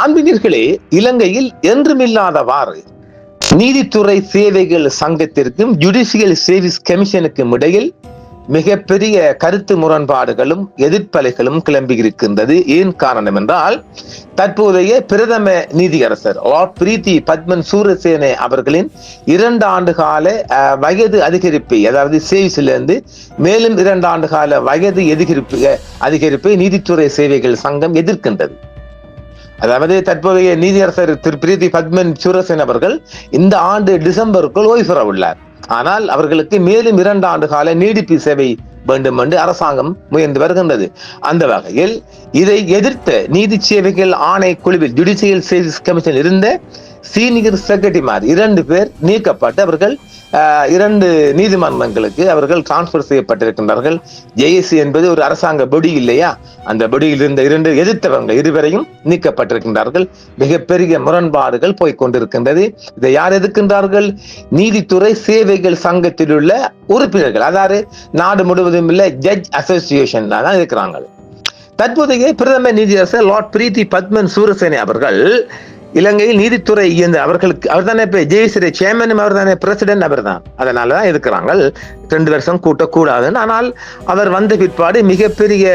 அன்பினர்களே, இலங்கையில் என்றுமில்லாதவாறு நீதித்துறை சேவைகள் சங்கத்திற்கும் ஜுடிஷியல் சர்வீஸ் கமிஷனுக்கும் இடையில் மிகப்பெரிய கருத்து முரண்பாடுகளும் எதிர்ப்பலைகளும் கிளம்பி இருக்கின்றது. ஏன் காரணம் என்றால், தற்போதைய பிரதம நீதியரசர் லார்ட் பிரீத்தி பத்மன் சூரசேன அவர்களின் 2 ஆண்டு கால வயது அதிகரிப்பை, அதாவது சேவிஸிலிருந்து மேலும் 2 ஆண்டு கால வயது அதிகரிப்பை நீதித்துறை சேவைகள் சங்கம் எதிர்க்கின்றது. அதாவது தற்போதைய நீதியரசர் திரு பிரீத்தி பத்மன் சூரசேன அவர்கள் இந்த ஆண்டு டிசம்பருக்குள் ஓய்வு பெற உள்ளார். ஆனால் அவர்களுக்கு மேலும் 2 ஆண்டு கால நீடிப்பு சேவை வேண்டும் என்று அரசாங்கம் முயன்று வருகின்றது. அந்த வகையில் இதை எதிர்த்த நீதி சேவைகள் ஆணைக்குழுவில் ஜுடிஷியல் சர்வீஸ் கமிஷன் இருந்த சீனியர் செக்ரட்டரிமார் 2 பேர் நீக்கப்பட்டு அவர்கள் 2 நீதிமன்றங்களுக்கு அவர்கள் டிரான்ஸ்பர் செய்யப்பட்டிருக்கின்றார்கள். ஜேஏசி என்பது ஒரு அரசாங்க பொடி இல்லையா? அந்த பொடியில் இருந்த 2 எதிர்த்தவர்கள் இருவரையும் நீக்கப்பட்டிருக்கின்றார்கள். மிகப்பெரிய முரண்பாடுகள் போய்கொண்டிருக்கின்றது. இதை யார் எதிர்க்கின்றார்கள்? நீதித்துறை சேவைகள் சங்கத்தில் உள்ள உறுப்பினர்கள், அதாவது நாடு முழுவதும் உள்ள ஜட்ஜ் அசோசியேஷன் தான் இருக்கிறாங்க. தற்போதைய பிரதம நீதியரசர் லார்ட் பிரீத்தி பத்மன் சூரசேன அவர்கள் இலங்கையில் நீதித்துறை அவர்களுக்கு அவர் தானே இப்ப ஜேஏசி சேர்மனும் அவர் தானே, பிரசிடென்ட் அவர் தான். அதனாலதான் இருக்கிறாங்க 2 வருஷம் கூட்டக்கூடாதுன்னு. ஆனால் அவர் வந்த பிற்பாடு மிகப்பெரிய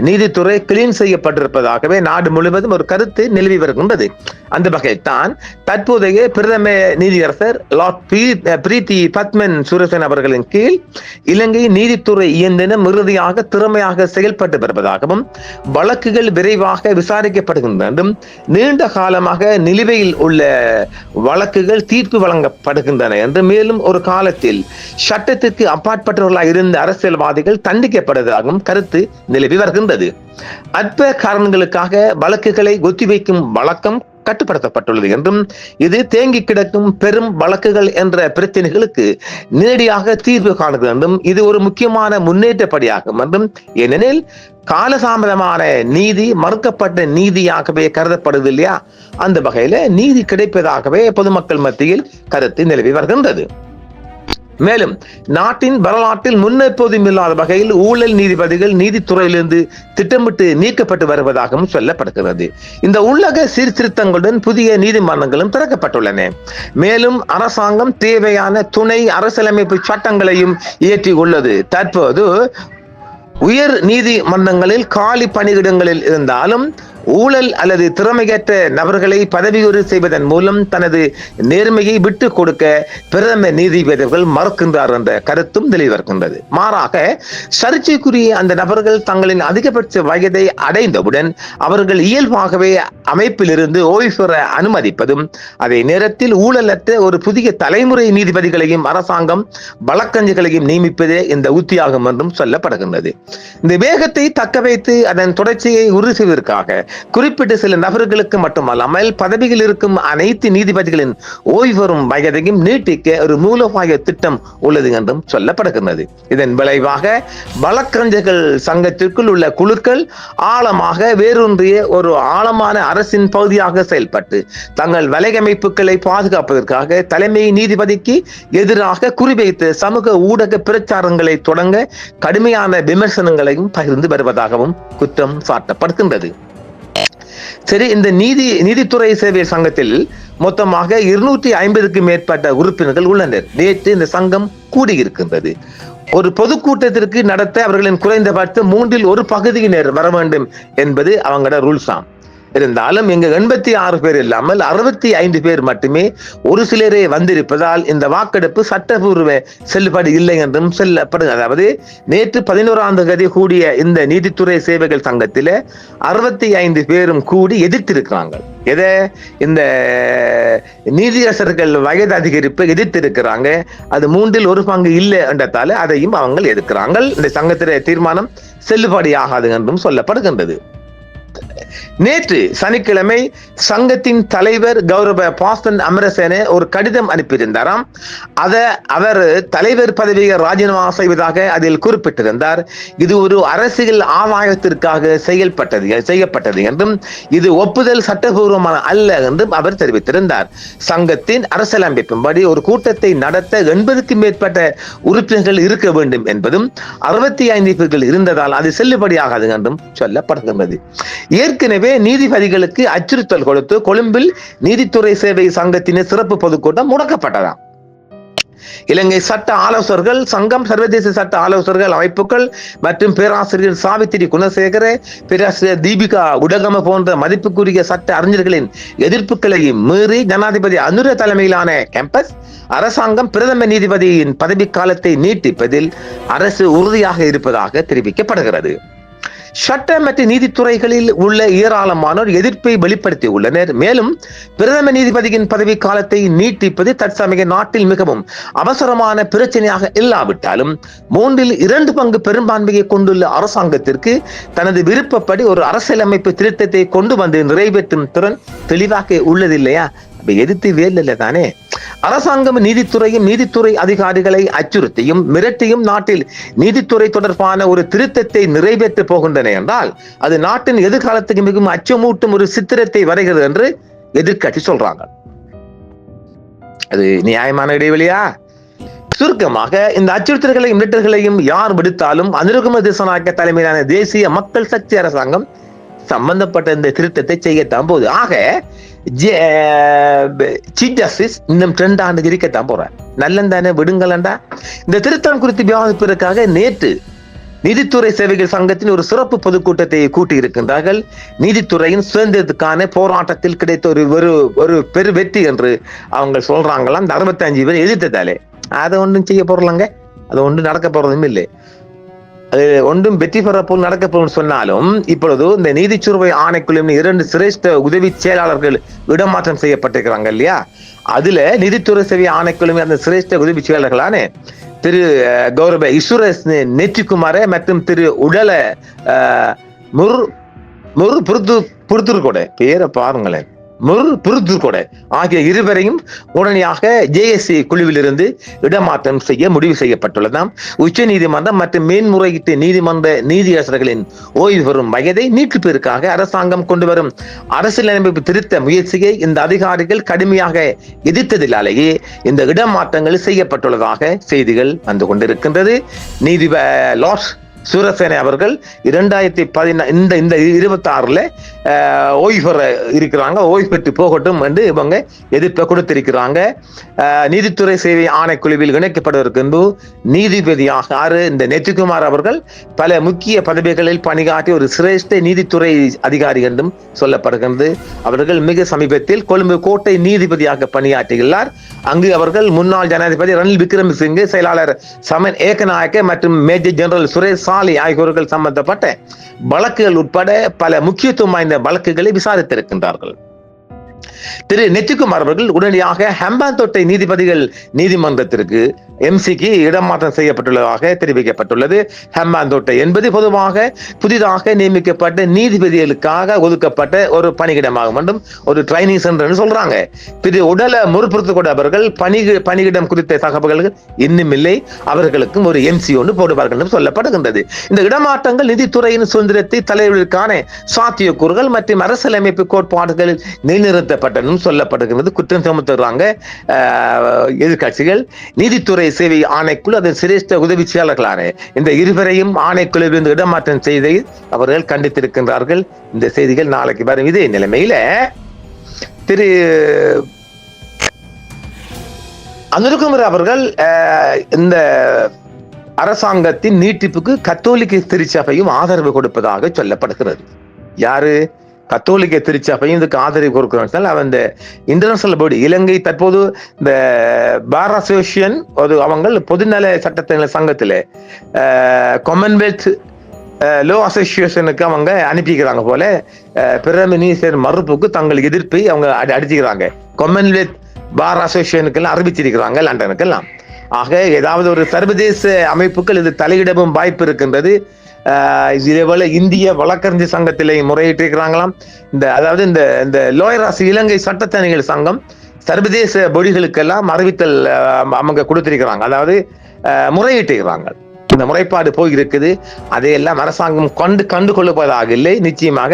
நீதித்துறை கிளீன் செய்யப்பட்டிருப்பதாகவே நாடு முழுவதும் ஒரு கருத்து நிலவி வருகின்றது. அந்த வகையில் தான் தற்போதைய பிரதம நீதியரசர் லார்ட் பிரீத்தி பத்மன் சூரசேன அவர்களின் கீழ் இலங்கை நீதித்துறை இயந்திரம் இறுதியாக திறமையாக செயல்பட்டு வருவதாகவும் வழக்குகள் விரைவாக விசாரிக்கப்படுகின்றன, நீண்ட காலமாக நிலுவையில் உள்ள வழக்குகள் தீர்ப்பு வழங்கப்படுகின்றன என்று, மேலும் ஒரு காலத்தில் சட்டத்திற்கு அப்பாற்பட்டவர்களாக இருந்த அரசியல்வாதிகள் தண்டிக்கப்படுவதாகவும் கருத்து நிலவி வருகின்றது. அற்ப காரணங்களுக்காக வழக்குகளை ஒத்திவைக்கும் வழக்கம் கட்டுப்படுத்தப்பட்டுள்ளது என்றும், இது தேங்கி கிடக்கும் பெரும் வழக்குகள் என்ற பிரச்சனைகளுக்கு நேரடியாக தீர்வு காணுது என்றும், இது ஒரு முக்கியமான முன்னேற்றப்படியாகும் என்றும், ஏனெனில் காலதாமதமான நீதி மறுக்கப்பட்ட நீதியாகவே கருதப்படுது இல்லையா? அந்த வகையில நீதி கிடைப்பதாகவே பொதுமக்கள் மத்தியில் கருத்து நிலவி வருகின்றது. மேலும் நாட்டின் வரலாற்றில் முன்னெப்போதும் இல்லாத வகையில் ஊழல் நீதிபதிகள் நீதித்துறையிலிருந்து திட்டமிட்டு நீக்கப்பட்டு வருவதாகவும் சொல்லப்படுகிறது. இந்த உள்ளக சீர்திருத்தங்களுடன் புதிய நீதிமன்றங்களும் திறக்கப்பட்டுள்ளன. மேலும் அரசாங்கம் தேவையான துணை அரசியலமைப்பு சட்டங்களையும் இயற்றியுள்ளது. தற்போது உயர் நீதிமன்றங்களில் காலி பணியிடங்களில் இருந்தாலும் ஊழல் அல்லது திறமையற்ற நபர்களை பதவியுறு செய்வதன் மூலம் தனது நேர்மையை விட்டுக் கொடுக்க பிரதம நீதிபதிகள் மறுக்கின்றார் என்ற கருத்தும் தெளிவருகின்றது. மாறாக சர்ச்சைக்குரிய அந்த நபர்கள் தங்களின் அதிகபட்ச வயதை அடைந்தவுடன் அவர்கள் இயல்பாகவே அமைப்பில் இருந்து ஓய்வு பெற அனுமதிப்பதும், அதே நேரத்தில் ஊழலற்ற ஒரு புதிய தலைமுறை நீதிபதிகளையும் அரசாங்கம் வழக்கறிஞர்களையும் நியமிப்பதே இந்த உத்தியாகும் என்றும் சொல்லப்படுகின்றது. இந்த வேகத்தை தக்க வைத்து அதன் தொடர்ச்சியை உறுதி செய்வதற்காக குறிப்பிட்ட சில நபர்களுக்கு மட்டுமல்லாமல் பதவியில் இருக்கும் அனைத்து நீதிபதிகளின் ஓய்வு பெறும் வயதையும் நீட்டிக்க ஒரு மூலோபாய திட்டம் உள்ளது என்றும் சொல்லப்படுகிறது. இதன் விளைவாக வழக்கறிஞர்கள் சங்கத்திற்குள் உள்ள குழுக்கள் ஆழமாக வேரூன்றிய ஒரு ஆழமான அரசின் பகுதியாக செயல்பட்டு தங்கள் வலையமைப்புகளை பாதுகாப்பதற்காக தலைமை நீதிபதிக்கு எதிராக குறிவைத்து சமூக ஊடக பிரச்சாரங்களை தொடங்க கடுமையான விமர்சனங்களையும் பகிர்ந்து வருவதாகவும் குற்றம் சாட்டப்படுகின்றது. சரி, இந்த நீதித்துறை சேவை சங்கத்தில் மொத்தமாக 250க்கும் மேற்பட்ட உறுப்பினர்கள் உள்ளனர். நேற்று இந்த சங்கம் கூடியிருக்கின்றது. ஒரு பொதுக்கூட்டத்திற்கு நடத்த அவர்களின் குறைந்தபட்சம் 1/3 பகுதியினர் வர வேண்டும் என்பது அவங்களோட ரூல்ஸாம். இருந்தாலும் இங்கு 86 பேர் இல்லாமல் 65 பேர் மட்டுமே ஒரு சிலரே வந்திருப்பதால் இந்த வாக்கெடுப்பு சட்டப்பூர்வ செல்லுபடி இல்லை என்றும் சொல்லப்படுகிறது. அதாவது நேற்று 11ஆம் தேதி கூடிய இந்த நீதித்துறை சேவைகள் சங்கத்தில் 65 பேரும் கூடி எதிர்த்திருக்கிறாங்க. எதை? இந்த நீதியரசர்கள் வயது அதிகரிப்பு எதிர்த்திருக்கிறாங்க. அது 1/3 பங்கு இல்லை என்றதால அதையும் அவங்க எதிர்க்கிறாங்க. இந்த சங்கத்திலே தீர்மானம் செல்லுபடி ஆகாது என்றும் சொல்லப்படுகின்றது. நேற்று சனிக்கிழமை சங்கத்தின் தலைவர் கௌரவ பாஸ்டன் அமரசேன ஒரு கடிதம் அனுப்பியிருந்தாராம். அவர் தலைவர் பதவியை ராஜினாமா செய்வதாக அதில் குறிப்பிட்டிருந்தார். இது ஒரு அரசியல் ஆதாயத்திற்காக செய்யப்பட்டது என்றும், இது ஒப்புதல் சட்டபூர்வமான அல்ல என்றும் அவர் தெரிவித்திருந்தார். சங்கத்தின் அரசியலமைப்பின்படி ஒரு கூட்டத்தை நடத்த 80க்கும் மேற்பட்ட உறுப்பினர்கள் இருக்க வேண்டும் என்பதும் 65 பேர்கள் இருந்ததால் அது செல்லுபடியாகாது என்றும் சொல்லப்படுகின்றது. ஏற்கனவே ஏற்கனவே நீதிபதிகளுக்கு அச்சுறுத்தல் கொடுத்து கொழும்பில் நீதித்துறை சேவை சங்கத்தின் சிறப்பு பொதுக்கூட்டம் முடக்கப்பட்டதாம். இலங்கை சட்ட ஆலோசகர்கள் சங்கம், சர்வதேச சட்ட ஆலோசகர்கள் அமைப்புகள் மற்றும் பேராசிரியர் சாவித்திரி குணசேகர, பேராசிரியர் தீபிகா உடகம போன்ற மதிப்புக்குரிய சட்ட அறிஞர்களின் எதிர்ப்புகளையும் மீறி ஜனாதிபதி அனுர தலைமையிலான கேம்பஸ் அரசாங்கம் பிரதம நீதிபதியின் பதவிக்காலத்தை நீட்டிப்பதில் அரசு உறுதியாக இருப்பதாக தெரிவிக்கப்படுகிறது. சட்ட மற்றும் நீதித்துறைகளில் உள்ள ஏராளமானோர் எதிர்ப்பை வெளிப்படுத்தி உள்ளனர். மேலும் பிரதம நீதிபதியின் பதவி காலத்தை நீட்டிப்பது தற்சமய நாட்டில் மிகவும் அவசரமான பிரச்சனையாக இல்லாவிட்டாலும் 2/3 பெரும்பான்மையை கொண்டுள்ள அரசாங்கத்திற்கு தனது விருப்பப்படி ஒரு அரசியலமைப்பு திருத்தத்தை கொண்டு வந்து நிறைவேற்றும் திறன் தெளிவாக உள்ளது இல்லையா? எதிர்த்து வேலை தானே. அரசாங்கம் நீதித்துறையும் நீதித்துறை அதிகாரிகளை அச்சுறுத்தியும் மிரட்டியும் நாட்டில் நீதித்துறை தொடர்பான ஒரு திருத்தத்தை நிறைவேற்ற போகின்றன என்றால் அது நாட்டின் எதிர்காலத்துக்கு மிகவும் அச்சமூட்டும் ஒரு சித்திரத்தை வரைகிறது என்று எதிர்க்கட்சி சொல்றாங்க. அது நியாயமான இடைவெளியா? சுருக்கமாக இந்த அச்சுறுத்தல்களையும் மிரட்டல்களையும் யார் விடுத்தாலும் அனுரகுமார திசாநாயக்க தலைமையிலான தேசிய மக்கள் சக்தி அரசாங்கம் சம்பந்தப்பட்ட இந்த திருத்தத்தை செய்யத்தான் போகுது. ஆக சீஃப் ஜஸ்டிஸ் இன்னும் 2 ஆண்டு இருக்கத்தான் போறார். நல்லந்தானே, விடுங்களண்டா. இந்த திருத்தம் குறித்து விவாதிப்பதற்காக நேற்று நீதித்துறை சேவைகள் சங்கத்தின் ஒரு சிறப்பு பொதுக்கூட்டத்தை கூட்டி இருக்கின்றார்கள். நீதித்துறையின் சுதந்திரத்துக்கான போராட்டத்தில் கிடைத்த ஒரு பெரு வெற்றி என்று அவங்க சொல்றாங்களாம். இந்த 65 பேர் எதிர்த்ததாலே அதை ஒன்றும் செய்ய போறலங்க, அது ஒன்றும் நடக்க போறதும் இல்லை. அது ஒன்றும் வெற்றி பெற போல் நடக்க போகும் சொன்னாலும் இப்பொழுது இந்த நீதிச்சுவை ஆணைக்குழுவின் 2 சிரேஷ்ட உதவி செயலாளர்கள் இடமாற்றம் செய்யப்பட்டிருக்கிறாங்க இல்லையா? அதுல நீதித்துறை சேவை ஆணைக்குழுவின் அந்த சிரேஷ்ட உதவி செயலாளர்களான திரு கௌரவ ஈஸ்வரஸ் நெற்றிக்குமார மற்றும் திரு உடல முரு புருத்துர்கொடை, பேரை பாருங்களேன், முருதுர்கொடை ஆகிய இருவரையும் உடனடியாக ஜேஎஸ்சி குழுவில் இருந்து இடமாற்றம் செய்ய முடிவு செய்யப்பட்டுள்ளதாம். உச்ச நீதிமன்றம் மற்றும் மேன்முறையீட்டு நீதிமன்ற நீதியரசர்களின் ஓய்வு பெறும் வயதை நீட்டிப்பதற்காக அரசாங்கம் கொண்டு வரும் அரசியலமைப்பு திருத்த முயற்சியை இந்த அதிகாரிகள் கடுமையாக எதிர்த்ததினாலேயே இந்த இடமாற்றங்கள் செய்யப்பட்டுள்ளதாக செய்திகள் வந்து கொண்டிருக்கின்றது. லார்ட் சூரசேனை அவர்கள் 2026 ஓய்வு பெற இருக்கிறாங்க. ஓய்வு பெற்று போகட்டும் என்று இவங்க எதிர்ப்பை கொடுத்திருக்கிறாங்க. நீதித்துறை சேவை ஆணைக்குழுவில் இணைக்கப்படுவதற்கு நீதிபதியாக இந்த நெத்திகுமார் அவர்கள் பல முக்கிய பதவிகளில் பணியாற்றிய ஒரு சிரேஷ்ட நீதித்துறை அதிகாரி என்றும் சொல்லப்படுகிறது. அவர்கள் மிக சமீபத்தில் கொழும்பு கோட்டை நீதிபதியாக பணியாற்றியுள்ளார். அங்கு அவர்கள் முன்னாள் ஜனாதிபதி ரணில் விக்ரமசிங்கே, செயலாளர் சமன் ஏகநாயக்க மற்றும் மேஜர் ஜெனரல் சுரேஷ் ஆகியோர்கள் சம்பந்தப்பட்ட வழக்குகள் உட்பட பல முக்கியத்துவம் வாய்ந்த வழக்குகளை விசாரித்திருக்கின்றார்கள். திரு நெத்திகுமார் அவர்கள் உடனடியாக ஹம்பாந்தோட்டை நீதிபதிகள் நீதிமன்றத்திற்கு எம்சிக்கு இடமாற்றம் செய்யப்பட்டுள்ளதாக தெரிவிக்கப்பட்டுள்ளது. ஹம்பாந்தோட்டை என்பது பொதுவாக புதிதாக நியமிக்கப்பட்ட நீதிபதிகளுக்காக ஒதுக்கப்பட்ட ஒரு பணியிடமாகும் என்றும் ஒரு ட்ரைனிங் சென்டர் சொல்றாங்க. திரு உடல முற்புறுத்துக்கூட அவர்கள் பணியிடம் குறித்த தகவல்கள் இன்னும் இல்லை. அவர்களுக்கும் ஒரு எம்சி ஒன்று போடுவார்கள் என்று சொல்லப்படுகின்றது. இந்த இடமாற்றங்கள் நீதித்துறையின் சுதந்திரத்தை தலைவர்களுக்கான சாத்தியக்கூறுகள் மற்றும் அரசியலமைப்பு கோட்பாடுகளில் நிலைநிறுத்தப்பட்ட சொல்லப்படுகிறது. குற்றம் சுமத்துறாங்க எதிர்கட்சிகள். நீதித்துறை சேவை ஆணைக்குழு அதன் சிரேஷ்ட உதவி செயலாளர்களான இந்த இருவரையும் ஆணைக்குழுவிலிருந்து இடமாற்றம் செய்து அவர்கள் கண்டித்திருக்கின்றார்கள். இந்த செய்திகள் நாளைக்கு வரும். இதே நிலைமையில திரு அனுரகுமார் அவர்கள் இந்த அரசாங்கத்தின் நீட்டிப்புக்கு கத்தோலிக்க திருச்சபையும் ஆதரவு கொடுப்பதாக சொல்லப்படுகிறது. யாரு? கத்தோலிக்க திருச்சபையும் இதுக்கு ஆதரவு கொடுக்கிறாங்க. அவன் இந்த இன்டர்நேஷனல் பாடி இலங்கை தற்போது இந்த பார் அசோசியேஷன் அவங்க பொதுநல சட்டத்தின சங்கத்தில் காமன்வெல்த் லோ அசோசியேஷனுக்கு அவங்க அனுப்பிக்கிறாங்க போல பிரதம நீதிபதி மறுப்புக்கு தங்கள் எதிர்ப்பை அவங்க அடிச்சுக்கிறாங்க. காமன்வெல்த் பார் அசோசியேஷனுக்கெல்லாம் அறிவிச்சிருக்கிறாங்க லண்டனுக்கெல்லாம். ஆக ஏதாவது ஒரு சர்வதேச அமைப்புகள் இது தலையிடவும் வாய்ப்பு இருக்கின்றது. இதேபோல இந்திய வழக்கறிஞர் சங்கத்திலே முறையிட்டிருக்கிறாங்களாம். அதாவது இந்த லோயராசு இலங்கை சட்டத்தணிகள் சங்கம் சர்வதேச பொடிகளுக்கெல்லாம் அறிவித்தல் அவங்க கொடுத்திருக்கிறாங்க. அதாவது முறையிட்டிருக்கிறாங்க. இந்த முறைப்பாடு போயிருக்குது. அதையெல்லாம் அரசாங்கம் கண்டு கொள்ளுவதாக இல்லை. நிச்சயமாக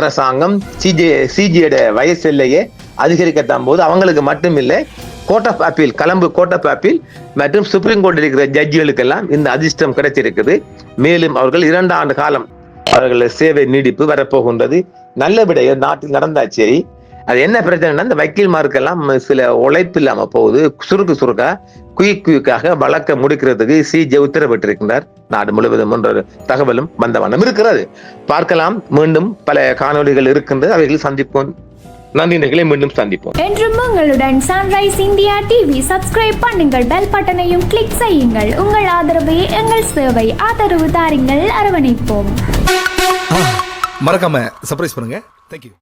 அரசாங்கம் சிஜியோட வயசு எல்லையே அதிகரிக்கத்தான் போது அவங்களுக்கு மட்டும் இல்லை, court of appeal Colombo court of appeal மற்றும் சுப்ரீம் கோர்ட்டில் இருக்கிற ஜட்ஜிகளுக்கெல்லாம் இந்த அதிர்ஷ்டம் கிடைச்சிருக்குது. மேலும் அவர்கள் 2 ஆண்டு காலம் அவர்கள் சேவை நீடிப்பு வரப்போகின்றது. நல்ல விடயம் நாட்டில் நடந்தாச்சு. அது என்ன பிரச்சனைனா, இந்த வக்கீல்மாருக்கெல்லாம் சில உழைப்பு இல்லாம போகுது. சுருக்கா குயிக்காக வழக்க முடிக்கிறதுக்கு சிஜே உத்தரவிட்டிருக்கின்றார். நாடு முழுவதும் என்ற தகவலும் வந்த வண்ணம் இருக்கிறது. பார்க்கலாம். மீண்டும் பல காணொலிகள் இருக்கின்றது, அவைகள் சந்திப்போம். நன்றி நேயர்களே, மீண்டும் சந்திப்போம். என்றும் உங்களுடன் சன்ரைஸ் இந்தியா டிவி. சப்ஸ்கிரைப் பண்ணுங்கள், பெல் பட்டனையும் கிளிக் செய்யுங்கள். உங்கள் ஆதரவே எங்கள் சேவை. ஆதரவு தாருங்கள், அரவணைப்போம். மறக்காம சர்ப்ரைஸ் பண்ணுங்க. தேங்க்யூ.